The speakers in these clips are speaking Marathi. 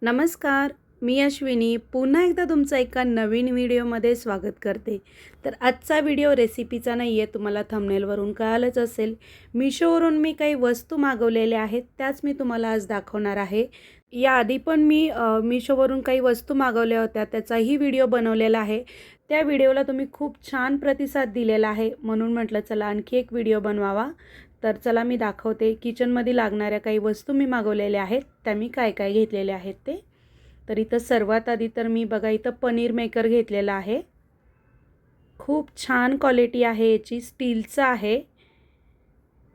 नमस्कार, मी अश्विनी पुन्हा एकदा तुमचं एका नवीन व्हिडिओमध्ये स्वागत करते. तर आजचा व्हिडिओ रेसिपीचा नाही आहे, तुम्हाला थंबनेलवरून कळालंच असेल. मिशोवरून मी काही वस्तू मागवलेल्या आहेत, त्याच मी तुम्हाला आज दाखवणार आहे. याआधी पण मी मिशोवरून काही वस्तू मागवल्या होत्या, त्याचाही व्हिडिओ बनवलेला आहे. त्या व्हिडिओला तुम्ही खूप छान प्रतिसाद दिलेला आहे, म्हणून म्हटलं चला आणखी एक व्हिडिओ बनवावा. तर चला मी दाखवते किचनमध्ये लागणाऱ्या काही वस्तू मी मागवलेल्या आहेत, त्या मी काय काय घेतलेल्या आहेत ते. तर इथं सर्वात आधी तर मी बघा इथं पनीर मेकर घेतलेला आहे. खूप छान क्वालिटी आहे याची, स्टीलचं आहे.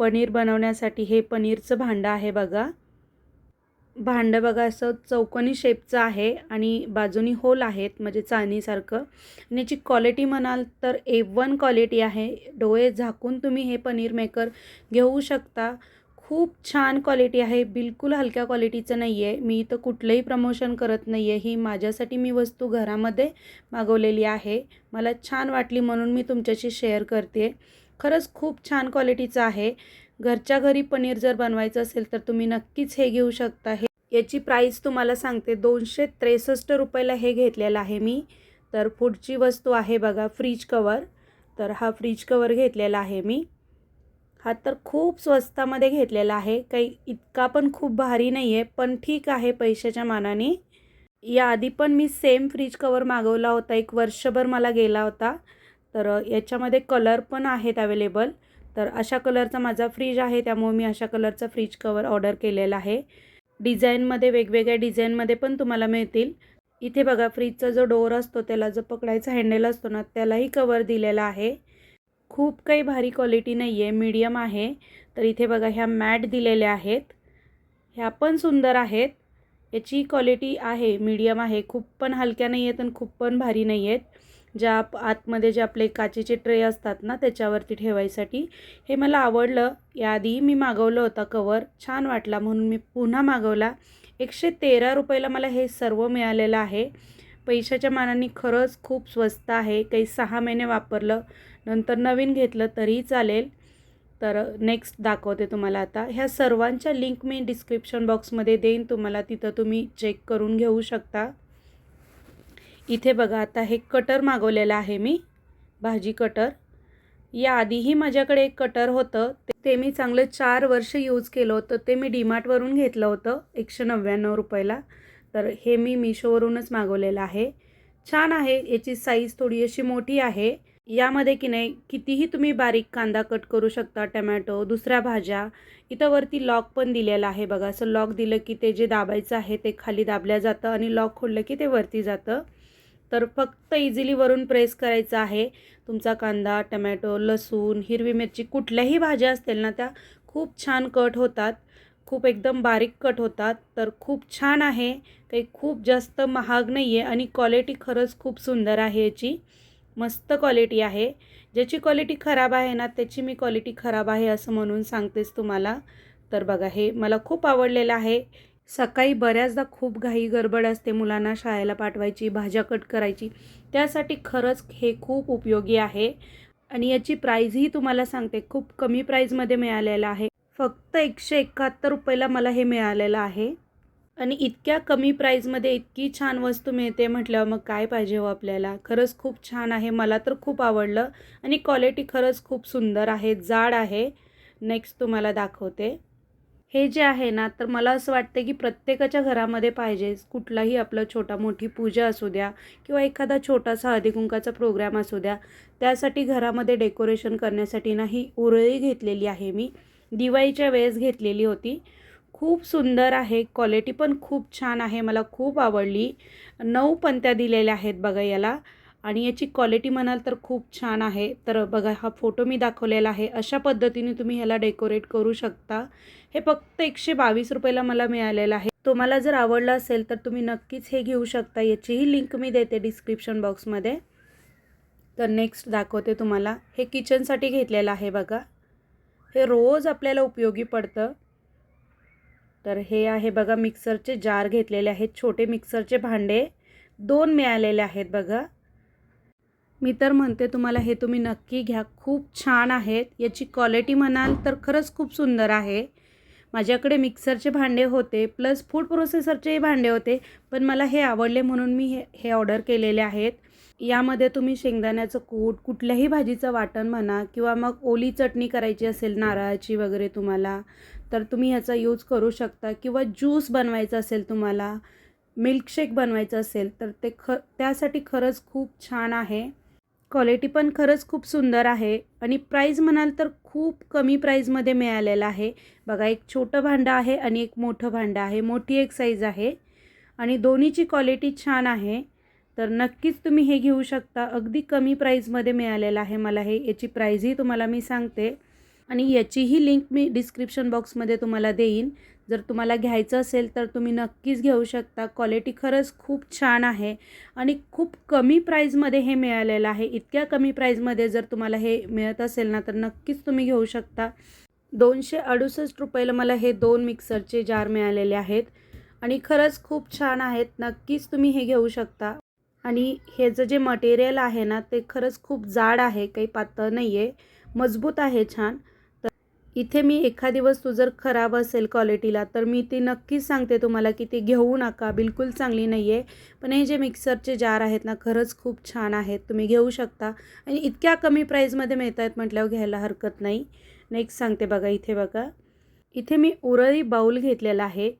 पनीर बनवण्यासाठी हे पनीरचं भांडं आहे बघा. भांडं बघा असं चौकोनी शेपचं आहे आणि बाजूनी होल आहेत म्हणजे चाळणीसारखं. आणि याची क्वालिटी म्हणाल तर A1 क्वालिटी आहे. डोळे झाकून तुम्ही हे पनीर मेकर घेऊ शकता. खूप छान क्वालिटी आहे, बिलकुल हलक्या क्वालिटीचं नाही आहे. मी इथं कुठलंही प्रमोशन करत नाही आहे. ही माझ्यासाठी मी वस्तू घरामध्ये मागवलेली आहे. मला छान वाटली म्हणून मी तुमच्याशी शेअर करते. खरंच खूप छान क्वालिटीचं आहे. घरच्या घरी पनीर जर बनवायचं असेल तर तुम्ही नक्कीच हे घेऊ शकता. याची प्राईस तुम्हाला सांगते, 263 रुपयाला हे घेतलेलं आहे मी. तर पुढची वस्तू आहे बघा फ्रीज कवर. तर हा फ्रीज कवर घेतलेला आहे मी. हा तर खूप स्वस्तामध्ये घेतलेला आहे, काही इतका पण खूप भारी नाही आहे, पण ठीक आहे पैशाच्या मानाने. याआधी पण मी सेम फ्रीज कवर मागवला होता, 1 वर्षभर मला गेला होता. तर याच्यामध्ये कलर पण आहेत अवेलेबल. तर अशा कलरचा माझा फ्रीज आहे, त्यामुळे मी अशा कलरचा फ्रीज कवर ऑर्डर केलेला आहे. डिझाईनमध्ये वेगवेगळ्या डिझाईनमध्ये पण तुम्हाला मिळतील. इथे बघा फ्रीजचा जो डोअर असतो त्याला जो पकडायचा हँडल असतो ना, त्यालाही कवर दिलेला आहे. खूप काही भारी क्वालिटी नाही आहे, मीडियम आहे. तर इथे बघा ह्या मॅट दिलेल्या आहेत, ह्या पण सुंदर आहेत. याची क्वालिटी आहे मीडियम आहे, खूप पण हलक्या नाही आहेत आणि खूप पण भारी नाही आहेत. ज्या आतमध्ये जे आपले काचेचे ट्रे असतात ना त्याच्यावरती ठेवायसाठी, हे मला आवडलं. याआधी मी मागवलं होता कवर, छान वाटला म्हणून मी पुन्हा मागवला. 113 रुपयाला मला हे सर्व मिळालेलं आहे. पैशाच्या मानाने खरंच खूप स्वस्त आहे. काही 6 महिने वापरलं, नंतर नवीन घेतलं तरीही चालेल. तर नेक्स्ट दाखवते तुम्हाला आता. ह्या सर्वांच्या लिंक मी डिस्क्रिप्शन बॉक्समध्ये देईन तुम्हाला, तिथं तुम्ही चेक करून घेऊ शकता. इथे बघा आता हे कटर मागवलेलं आहे मी, भाजी कटर. याआधीही माझ्याकडे एक कटर होतं, ते मी चांगलं 4 वर्ष यूज केलं होतं. ते मी डीमार्टवरून घेतलं होतं 199 रुपयाला. तर हे मी मिशोवरूनच मागवलेलं आहे. छान आहे, याची साईज थोडी अशी मोठी आहे. यामध्ये की नाही कितीही तुम्ही बारीक कांदा कट करू शकता, टमॅटो, दुसऱ्या भाज्या. इथं वरती लॉक पण दिलेलं आहे बघा. असं लॉक दिलं की ते जे दाबायचं आहे ते खाली दाबल्या जातं आणि लॉक खोललं की ते वरती जातं. तर फक्त इझिली वरून प्रेस करायचं आहे. तुमचा कांदा, टमॅटो, लसूण, हिरवी मिरची कुठल्याही भाज्या असतील ना त्या खूप छान कट होतात. खूप एकदम बारीक कट होतात. तर खूप छान आहे, काही खूप जास्त महाग नाही आहे आणि क्वालिटी खरंच खूप सुंदर आहे याची. मस्त क्वालिटी आहे. ज्याची क्वालिटी खराब आहे ना त्याची मी क्वालिटी खराब आहे असं म्हणून सांगतेच तुम्हाला. तर बघा हे मला खूप आवडलेलं आहे. सकाळी बऱ्याचदा खूप घाई गडबड असते, मुलांना शाळेला पाठवायची, भाज्या कट करायची, त्यासाठी खरंच हे खूप उपयोगी आहे. आणि याची प्राईजही तुम्हाला सांगते, खूप कमी प्राईजमध्ये मिळालेलं आहे. फक्त 171 रुपयाला मला हे मिळालेलं आहे. आणि इतक्या कमी प्राईजमध्ये इतकी छान वस्तू मिळते म्हटल्यावर मग काय पाहिजे हो आपल्याला. खरंच खूप छान आहे, मला तर खूप आवडलं आणि क्वालिटी खरंच खूप सुंदर आहे, जाड आहे. नेक्स्ट तुम्हाला दाखवते. हे जे आहे ना, तर मला असं वाटतं की प्रत्येकाच्या घरामध्ये पाहिजेच. कुठलाही आपलं छोटा-मोठी पूजा असू द्या किंवा एखादा छोटासा हळदी-कुंकवाचा प्रोग्राम असू द्या, त्यासाठी घरामध्ये डेकोरेशन करण्यासाठी ना ही उरळी घेतलेली आहे मी. दिवाळीच्या वेळेस घेतलेली होती. खूप सुंदर आहे, क्वालिटी पण खूप छान आहे, मला खूप आवडली. 9 पंत्या दिलेल्या आहेत बघा याला आणि याची क्वालिटी म्हणाल तर खूप छान आहे. तर बघा हा फोटो मी दाखवलेला आहे, अशा पद्धतीने तुम्ही ह्याला डेकोरेट करू शकता. हे फक्त 122 रुपयाला मला मिळालेलं आहे. तुम्हाला जर आवडलं असेल तर तुम्ही नक्कीच हे घेऊ शकता. याचीही लिंक मी देते डिस्क्रिप्शन बॉक्समध्ये. तर नेक्स्ट दाखवते तुम्हाला. हे किचनसाठी घेतलेलं आहे बघा. हे रोज आपल्याला उपयोगी पडतं. तर हे आहे बघा, मिक्सरचे जार घेतलेले आहेत, छोटे मिक्सरचे भांडे 2 मिळालेले आहेत बघा. मी तर म्हणते तुम्हाला हे तुम्ही नक्की घ्या, खूप छान आहेत. याची क्वालिटी म्हणाल तर खरंच खूप सुंदर आहे. माझ्याकडे मिक्सरचे भांडे होते प्लस फूड प्रोसेसरचेही भांडे होते, पण मला हे आवडले म्हणून मी हे ऑर्डर केलेले आहेत. यामध्ये तुम्ही शेंगदाण्याचं कूट, कुठल्याही भाजीचं वाटण म्हणा किंवा मग ओली चटणी करायची असेल नारळाची वगैरे तुम्हाला, तर तुम्ही ह्याचा यूज करू शकता. किंवा ज्यूस बनवायचा असेल तुम्हाला, मिल्कशेक बनवायचं असेल तर त्यासाठी खरंच खूप छान आहे. क्वालिटी पण खरंच खूप सुंदर आहे आणि प्राईज म्हणाल तर खूप कमी प्राईजमध्ये मिळालेलं आहे. बघा, एक छोटं भांडं आहे आणि एक मोठं भांडं आहे. मोठी एक साईज आहे आणि दोन्हीची क्वालिटी छान आहे. तर नक्कीच तुम्ही हे घेऊ शकता. अगदी कमी प्राईजमध्ये मिळालेलं आहे मला हे. याची प्राईजही तुम्हाला मी सांगते आणि याचीही लिंक मी डिस्क्रिप्शन बॉक्समध्ये तुम्हाला देईन. जर तुम्हाला घ्यायचं असेल तर तुम्ही नक्कीच घेऊ शकता. क्वालिटी खरंच खूप छान आहे आणि खूप कमी प्राईजमध्ये हे मिळालेलं आहे. इतक्या कमी प्राईजमध्ये जर तुम्हाला हे मिळत असेल ना, तर नक्कीच तुम्ही घेऊ शकता. 268 रुपयाला मला हे 2 मिक्सरचे जार मिळालेले आहेत आणि खरंच खूप छान आहेत. नक्कीच तुम्ही हे घेऊ शकता. आणि ह्याचं जे मटेरियल आहे ना, ते खरंच खूप जाड आहे, काही पातळ नाही आहे, मजबूत आहे छान. तर इथे मी एखादी वस्तू जर खराब असेल क्वालिटीला तर मी ती नक्कीच सांगते तुम्हाला की ती घेऊ नका, बिलकुल चांगली नाही आहे. पण हे जे मिक्सरचे जार आहेत ना, खरंच खूप छान आहेत, तुम्ही घेऊ शकता आणि इतक्या कमी प्राईजमध्ये मिळत आहेत म्हटल्यावर घ्यायला हरकत नाही. नेक्स्ट सांगते बघा, इथे बघा, इथे मी उरळी बाऊल घेतलेला आहे.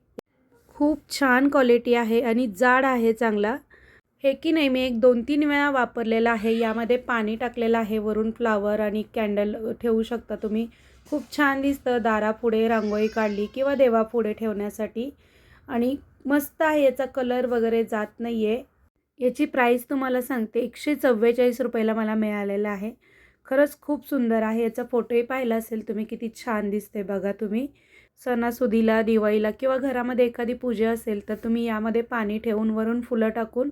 खूप छान क्वालिटी आहे आणि जाड आहे चांगला. हे की नाही मी एक 2-3 वेळा वापरलेलं आहे. यामध्ये पाणी टाकलेलं आहे, वरून फ्लावर आणि कॅन्डल ठेवू शकता तुम्ही. खूप छान दिसतं. दारापुढे रांगोळी काढली किंवा देवापुढे ठेवण्यासाठी आणि मस्त आहे. याचा कलर वगैरे जात नाही आहे. याची प्राईस तुम्हाला सांगते, 144 रुपयाला मला मिळालेलं आहे. खरंच खूप सुंदर आहे. याचा फोटोही पाहिला असेल तुम्ही, किती छान दिसते बघा तुम्ही. सणासुदीला, दिवाळीला किंवा घरामध्ये एखादी पूजा असेल तर तुम्ही यामध्ये पाणी ठेवून वरून फुलं टाकून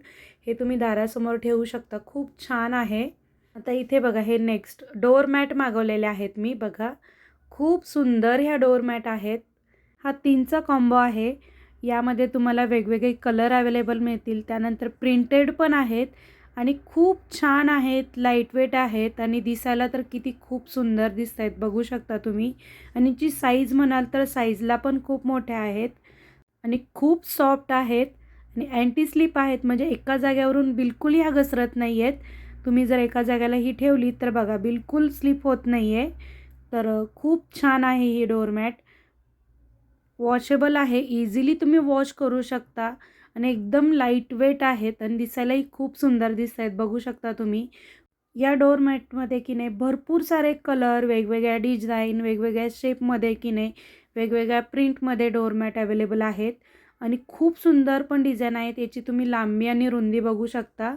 हे तुम्ही दारासमोर ठेवू शकता. खूप छान आहे. आता इथे बघा, हे नेक्स्ट डोअरमॅट मागवलेले आहेत मी. बघा, खूप सुंदर ह्या डोअरमॅट आहेत. हा 3चा कॉम्बो आहे. यामध्ये तुम्हाला वेगवेगळे कलर अवेलेबल मिळतील. त्यानंतर प्रिंटेड पण आहेत आणि खूप छान आहेत, लाईटवेट आहेत आणि दिसायला तर किती खूप सुंदर दिसत आहेत, बघू शकता तुम्ही. आणि जी साईज म्हणाल तर साईजला पण खूप मोठ्या आहेत आणि खूप सॉफ्ट आहेत आणि अँटी स्लिप आहेत. म्हणजे एका जाग्यावरून बिलकुल ह्या घसरत नाही आहेत. तुम्ही जर एका जाग्याला ही ठेवली तर बघा, बिलकुल स्लिप होत नाही आहे. तर खूप छान आहे ही डोअरमॅट. वॉशेबल आहे, इझिली तुम्ही वॉश करू शकता आणि एकदम लाईटवेट आहेत आणि दिसायलाही खूप सुंदर दिसत आहेत, बघू शकता तुम्ही. या डोअरमॅटमध्ये की नाही भरपूर सारे कलर, वेगवेगळ्या डिझाईन, वेगवेगळ्या शेपमध्ये की नाही वेगवेगळ्या प्रिंटमध्ये डोअरमॅट अवेलेबल आहेत आणि खूप सुंदर पण डिझाईन आहेत. याची तुम्ही लांबी आणि रुंदी बघू शकता.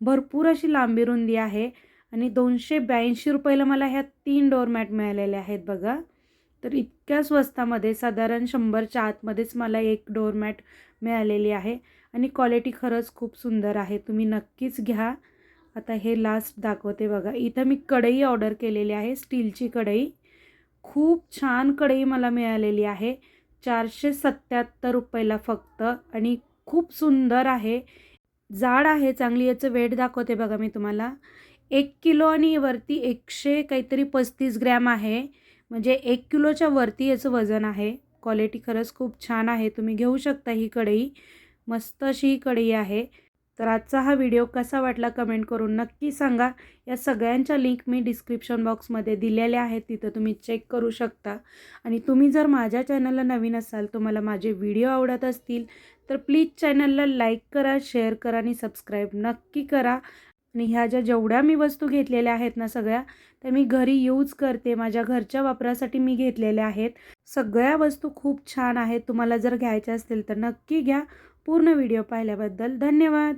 भरपूर अशी लांबी रुंदी आहे आणि 282 रुपयाला मला ह्या 3 डोअरमॅट मिळालेले आहेत बघा. तर इतक्या स्वस्तामध्ये साधारण 100च्या आतमध्येच मला एक डोअरमॅट मिळालेली आहे आणि क्वालिटी खरंच खूप सुंदर आहे. तुम्ही नक्कीच घ्या. आता हे लास्ट दाखवते बघा. इथं मी कढई ऑर्डर केलेली आहे, स्टीलची कढई. खूप छान कढई मला मिळालेली आहे. 477 रुपयाला फक्त आणि खूप सुंदर आहे. जाड आहे चांगली. याचं वेट दाखवते बघा मी तुम्हाला. 1 किलो आणि वरती 100 काहीतरी 35 ग्रॅम आहे. म्हणजे 1 किलोच्या वरती याचं वजन आहे. क्वालिटी खरंच खूप छान आहे. तुम्ही घेऊ शकता ही कढई. मस्त अशी ही कढई आहे. तर आजचा हा व्हिडिओ कसा वाटला कमेंट करून नक्की सांगा. या सगळ्यांच्या लिंक मी डिस्क्रिप्शन बॉक्समध्ये दिलेल्या आहेत, तिथं तुम्ही चेक करू शकता. आणि तुम्ही जर माझ्या चॅनलला नवीन असाल, तुम्हाला माझे व्हिडिओ आवडत असतील तर प्लीज चॅनलला लाईक करा, शेअर करा आणि सबस्क्राईब नक्की करा. आणि ह्या जेवढ्या मी वस्तू घेतलेल्या आहेत ना सगळ्या, त्या मी घरी यूज करते. माझ्या घरच्या वापरासाठी मी घेतलेल्या आहेत. सगळ्या वस्तू खूप छान आहेत. तुम्हाला जर घ्यायच्या असतील तर नक्की घ्या. पूर्ण व्हिडिओ पाहिल्याबद्दल धन्यवाद.